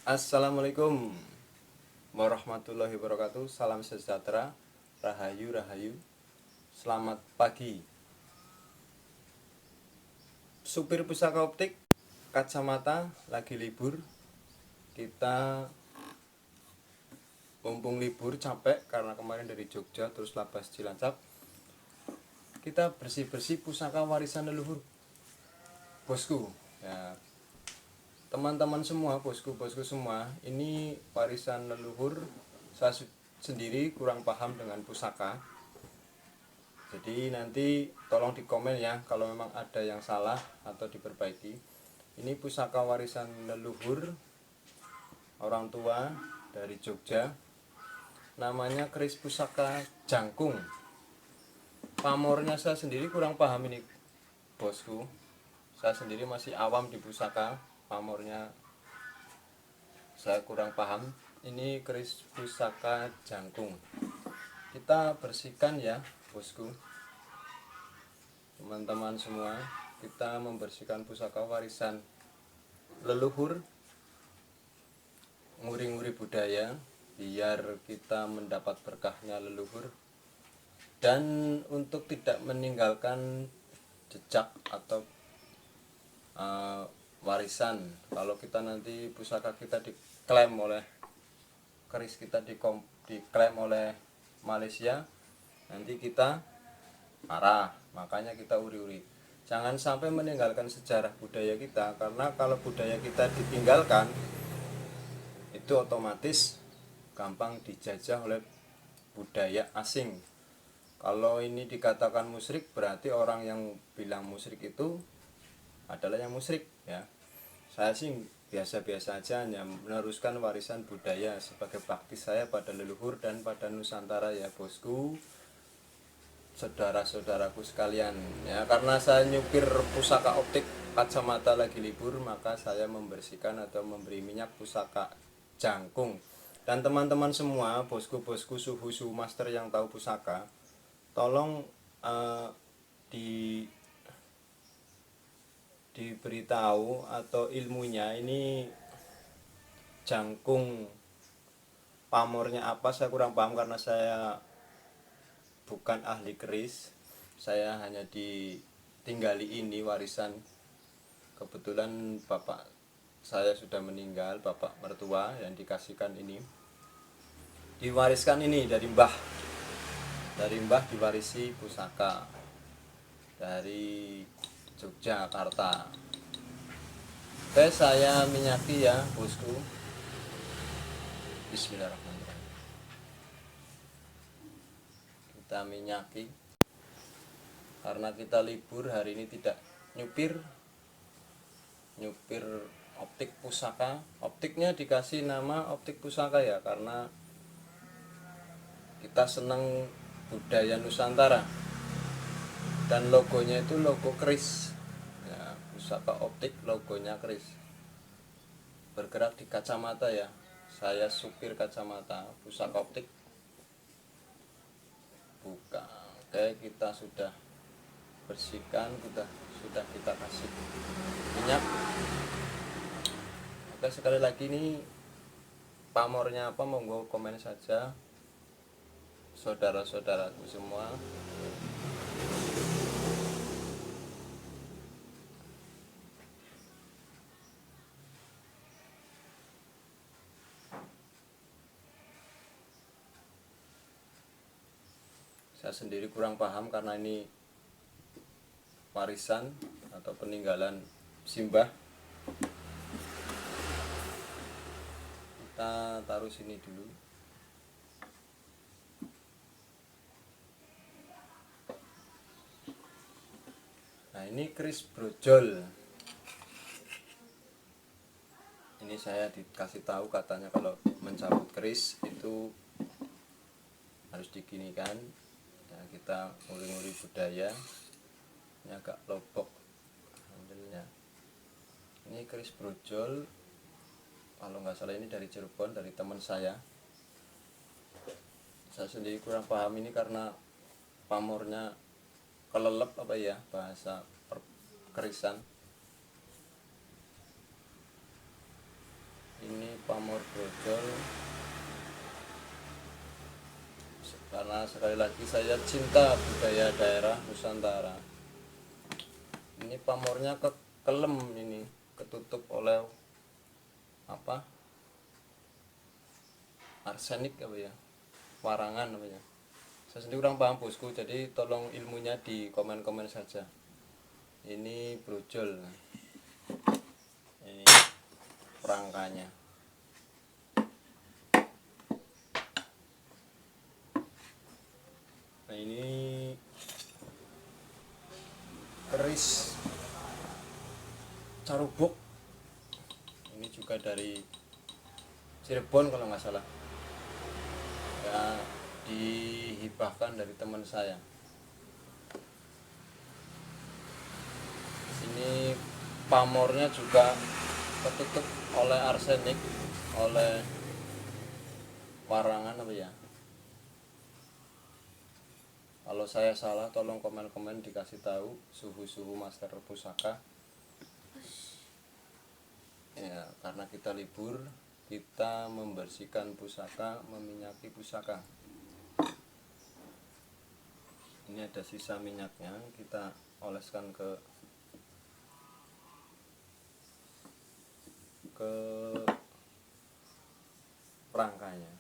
Assalamualaikum warahmatullahi wabarakatuh. Salam sejahtera, rahayu rahayu. Selamat pagi. Supir pusaka optik kacamata lagi libur. Kita mumpung libur capek karena kemarin dari Jogja terus Labas Cilacap. Kita bersih-bersih pusaka warisan leluhur. Bosku, ya, teman-teman semua, bosku-bosku semua, ini warisan leluhur. Saya sendiri kurang paham dengan pusaka, jadi nanti tolong di komen ya kalau memang ada yang salah atau diperbaiki. Ini pusaka warisan leluhur orang tua dari Jogja, namanya keris pusaka jangkung. Pamornya saya sendiri kurang paham ini bosku, saya sendiri masih awam di pusaka. Pamornya saya kurang paham. Ini keris pusaka jangkung. Kita bersihkan ya bosku, teman-teman semua. Kita membersihkan pusaka warisan leluhur, nguri-nguri budaya, biar kita mendapat berkahnya leluhur, dan untuk tidak meninggalkan jejak atau warisan. Kalau kita nanti pusaka kita diklaim oleh keris kita diklaim oleh Malaysia, nanti kita marah. Makanya kita uri-uri, jangan sampai meninggalkan sejarah budaya kita, karena kalau budaya kita ditinggalkan itu otomatis gampang dijajah oleh budaya asing. Kalau ini dikatakan musyrik, berarti orang yang bilang musyrik itu adalah yang musyrik ya. Saya sih biasa-biasa aja, hanya meneruskan warisan budaya sebagai bakti saya pada leluhur dan pada Nusantara ya bosku, saudara-saudaraku sekalian ya. Karena saya nyupir pusaka optik kacamata lagi libur, maka saya membersihkan atau memberi minyak pusaka jangkung. Dan teman-teman semua, bosku-bosku, suhu master yang tahu pusaka, tolong diberitahu atau ilmunya ini jangkung pamornya apa. Saya kurang paham karena saya bukan ahli keris. Saya hanya ditinggali ini warisan. Kebetulan bapak saya sudah meninggal, bapak mertua yang dikasihkan ini, diwariskan ini dari mbah. Dari mbah diwarisi pusaka dari Yogyakarta. Oke, saya minyaki ya bosku. Bismillahirrahmanirrahim. Kita minyaki karena kita libur hari ini, tidak nyupir optik pusaka. Optiknya dikasih nama optik pusaka ya, karena kita senang budaya Nusantara, dan logonya itu logo keris ya. Pusaka optik logonya keris, bergerak di kacamata ya. Saya supir kacamata, pusaka optik buka. Oke, kita sudah bersihkan, sudah kita kasih minyak. Oke, sekali lagi nih, pamornya apa, monggo komen saja saudara-saudaraku semua. Saya sendiri kurang paham karena ini warisan atau peninggalan simbah. Kita taruh sini dulu. Nah, ini keris brojol. Ini saya dikasih tahu katanya kalau mencabut keris itu harus diginikan. Ya, kita nguri-nguri budaya. Ini agak lobok handlenya. Ini keris brojol, kalau nggak salah ini dari Cirebon, dari teman saya. Saya sendiri kurang paham ini karena pamornya kelelep apa ya, bahasa kerisan. Ini pamor brojol, karena sekali lagi saya cinta budaya daerah Nusantara. Ini pamornya kelem, ini ketutup oleh apa, arsenik apa ya, warangan apa ya, saya sendiri kurang paham bosku, jadi tolong ilmunya di komen-komen saja. Ini brojol, ini rangkanya. Nah ini keris carubuk, ini juga dari Cirebon kalau nggak salah ya, dihibahkan dari teman saya. Ini pamornya juga ketutup oleh arsenik, oleh warangan apa ya. Kalau saya salah tolong komen-komen dikasih tahu suhu-suhu master pusaka ya, karena kita libur, kita membersihkan pusaka, meminyaki pusaka. Ini ada sisa minyaknya, kita oleskan ke rangkanya.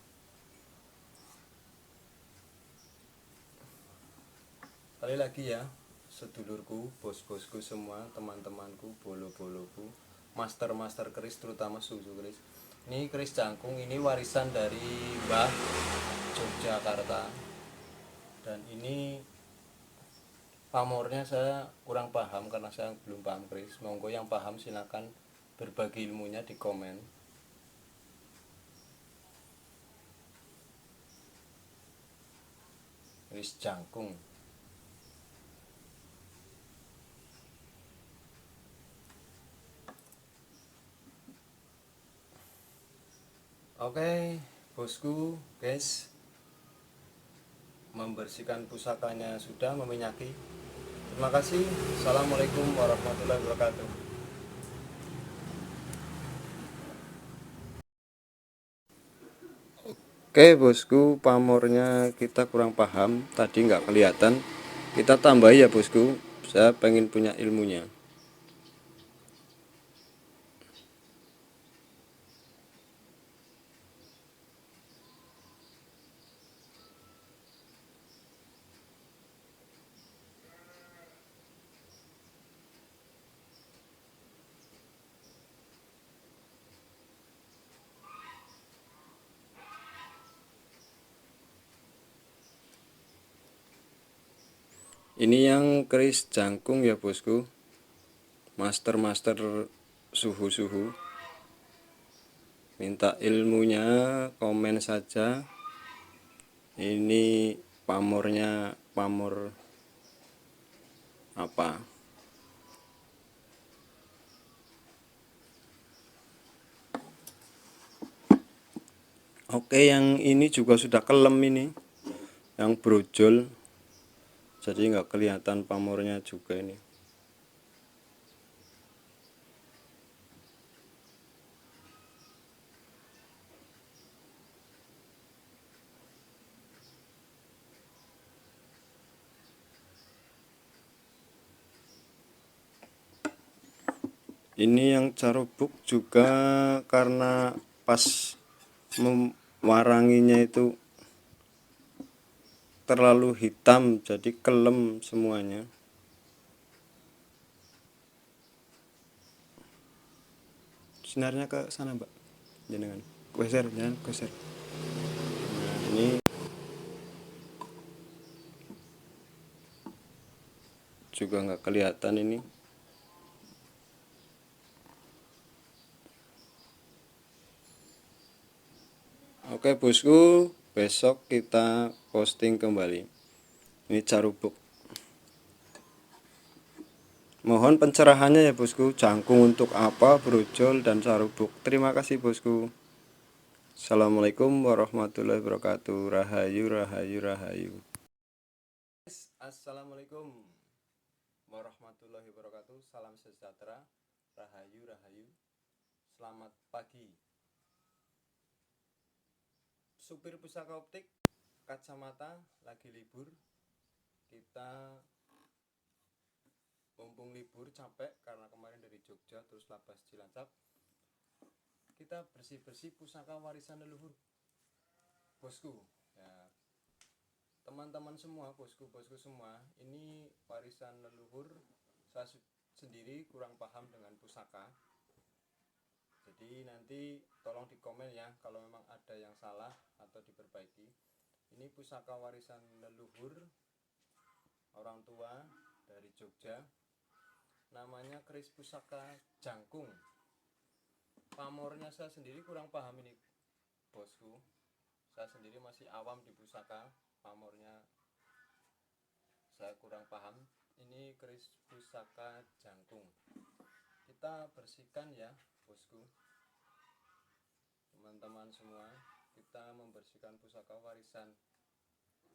Sekali lagi ya, sedulurku, bos-bosku semua, teman-temanku, bolo-boloku, master-master keris, terutama susu keris. Ini keris jangkung, ini warisan dari Mbah Yogyakarta. Dan ini pamornya saya kurang paham karena saya belum paham keris. Monggo yang paham silakan berbagi ilmunya di komen. Keris jangkung. Oke, bosku, guys, membersihkan pusakanya sudah, meminyaki. Terima kasih. Assalamualaikum warahmatullahi wabarakatuh. Oke bosku, pamornya kita kurang paham, tadi nggak kelihatan. Kita tambahi ya bosku, saya pengen punya ilmunya. Ini yang keris jangkung ya bosku, master-master suhu-suhu. Minta ilmunya komen saja. Ini pamornya pamor apa? Oke, yang ini juga sudah kelem ini, yang brojol, jadi nggak kelihatan pamornya juga ini. Ini yang carubuk juga karena pas mewaranginya itu terlalu hitam, jadi kelem semuanya. Sinarnya ke sana mbak, jangan geser, jangan geser. Nah ini juga nggak kelihatan ini. Oke bosku, besok kita posting kembali. Ini carubuk. Mohon pencerahannya ya bosku, jangkung untuk apa, brojol dan carubuk. Terima kasih bosku. Assalamualaikum warahmatullahi wabarakatuh. Rahayu, rahayu, rahayu. Assalamualaikum warahmatullahi wabarakatuh. Salam sejahtera. Rahayu, rahayu. Selamat pagi. supir pusaka optik kacamata lagi libur. Kita mumpung libur capek karena kemarin dari Jogja terus labas Cilacap, kita bersih-bersih pusaka warisan leluhur bosku ya. Teman-teman semua, bosku-bosku semua, ini warisan leluhur. Saya sendiri kurang paham dengan pusaka, jadi nanti tolong di komen ya kalau memang ada yang salah atau diperbaiki. Ini pusaka warisan leluhur orang tua dari Jogja, namanya keris pusaka jangkung. Pamornya saya sendiri kurang paham ini bosku, saya sendiri masih awam di pusaka, pamornya saya kurang paham. Ini keris pusaka jangkung, kita bersihkan ya bosku, teman-teman semua. Kita membersihkan pusaka warisan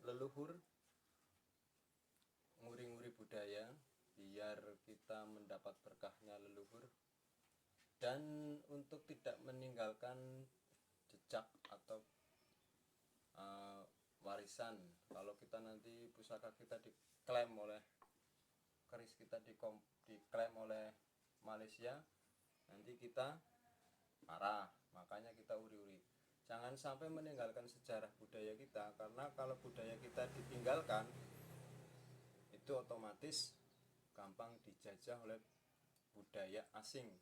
leluhur, nguri-nguri budaya biar kita mendapat berkahnya leluhur, dan untuk tidak meninggalkan jejak atau warisan. Kalau kita nanti pusaka kita diklaim oleh keris kita diklaim oleh Malaysia, nanti kita marah. Makanya kita uri-uri, jangan sampai meninggalkan sejarah budaya kita, karena kalau budaya kita ditinggalkan itu otomatis gampang dijajah oleh budaya asing.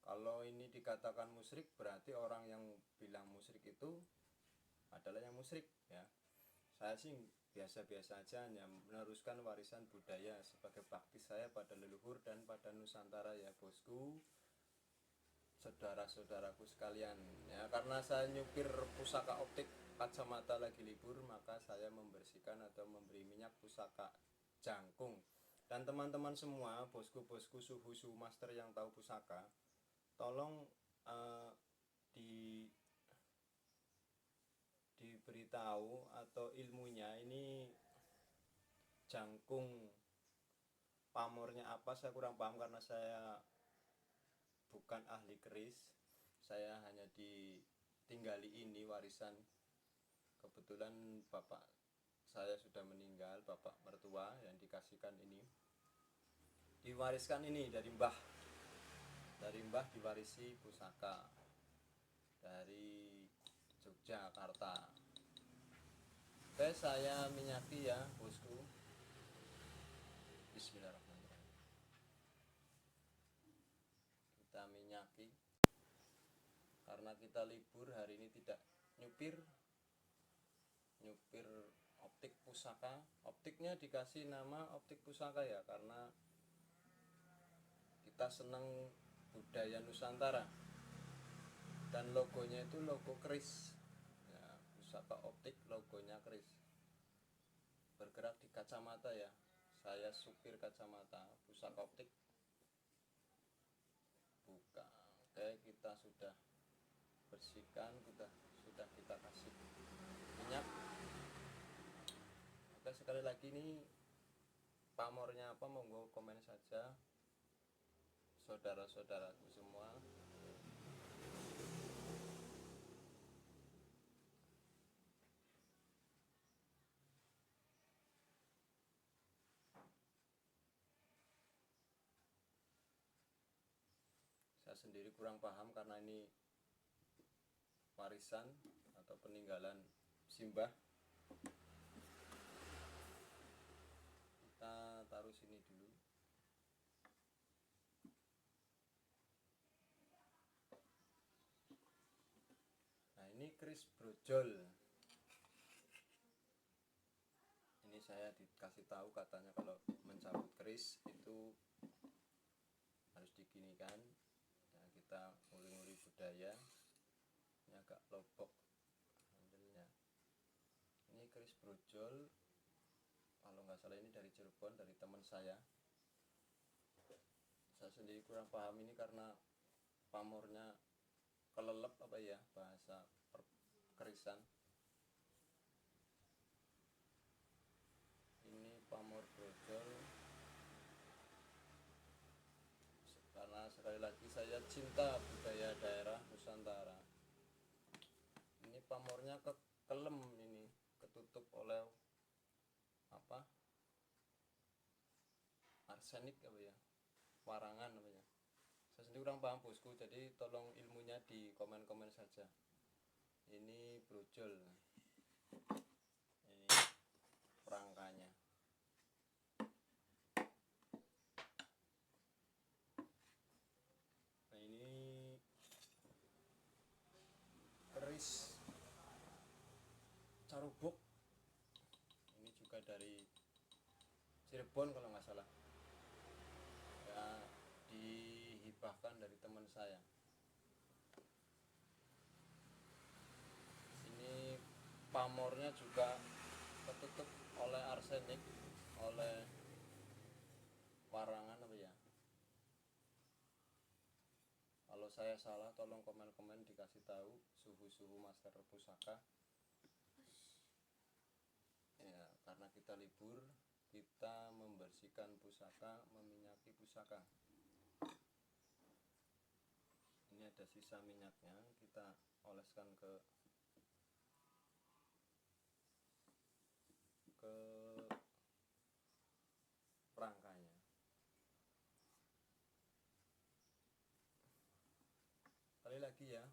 Kalau ini dikatakan musyrik, berarti orang yang bilang musyrik itu adalah yang musyrik ya. Saya sih biasa-biasa aja, hanya meneruskan warisan budaya sebagai bakti saya pada leluhur dan pada Nusantara ya bosku, saudara-saudaraku sekalian ya. Karena saya nyupir pusaka optik kacamata lagi libur, maka saya membersihkan atau memberi minyak pusaka jangkung. Dan teman-teman semua, bosku-bosku, suhu-suhu master yang tahu pusaka, tolong diberitahu atau ilmunya ini jangkung pamornya apa, saya kurang paham karena saya bukan ahli keris. Saya hanya ditinggali ini warisan, kebetulan bapak saya sudah meninggal, bapak mertua yang dikasihkan ini, diwariskan ini dari mbah diwarisi pusaka dari Yogyakarta. Oke, saya minyaki ya bosku. Bismillahirrahmanirrahim. Kita minyaki karena kita libur hari ini, tidak nyupir optik pusaka. Optiknya dikasih nama optik pusaka ya, karena kita senang budaya Nusantara, dan logonya itu logo keris ya, pusaka optik logonya keris, bergerak di kacamata ya. Saya supir kacamata, pusaka optik buka. Oke, kita sudah bersihkan, sudah kita kasih minyak. Oke, sekali lagi ini pamornya apa, monggo komen saja saudara-saudaraku semua. Saya sendiri kurang paham karena ini warisan atau peninggalan simbah. Kita taruh sini dulu. Nah, ini keris brojol. Ini saya dikasih tahu katanya kalau mencabut keris itu harus diginikan. Nah, kita nguri-nguri budaya. Ini agak lobok handlenya. Ini keris brojol, kalau nggak salah ini dari Cirebon, dari teman saya. Saya sendiri kurang paham ini karena pamornya kelelep apa ya, bahasa kerisan. Ini pamor brojol, karena sekali lagi saya cinta budaya daerah Nusantara. Ini pamornya soalnya kekelem ini, ketutup oleh apa, arsenik apa ya, warangan apa ya, saya sendiri kurang paham bosku, jadi tolong ilmunya di komen-komen saja. Ini brojol, ini rangkanya. Nah ini keris carubuk, ini juga dari Cirebon kalau nggak salah ya, dihibahkan dari teman saya. Ini pamornya juga ketutup oleh arsenik, oleh warangan apa ya. Kalau saya salah tolong komen-komen dikasih tahu suhu-suhu master pusaka ya, karena kita libur, kita membersihkan pusaka, meminyaki pusaka. Ini ada sisa minyaknya, kita oleskan ke rangkanya. Kali lagi ya,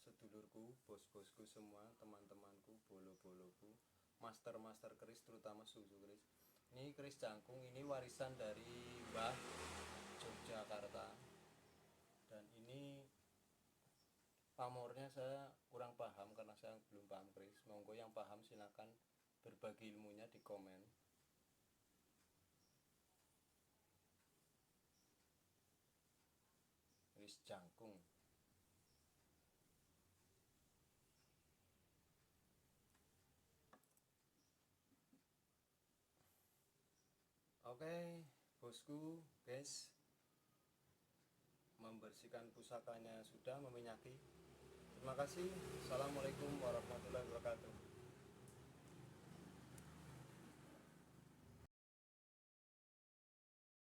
sedulurku, bos-bosku semua, teman-temanku, bolo-boloku, master-master keris, terutama susu keris. Ini keris jangkung, ini warisan dari Mbah Yogyakarta. Dan ini pamornya saya kurang paham karena saya belum paham keris. Monggo yang paham silakan berbagi ilmunya di komen. Keris jangkung. Oke, bosku, guys, membersihkan pusakanya sudah, meminyaki. Terima kasih. Assalamualaikum warahmatullahi wabarakatuh.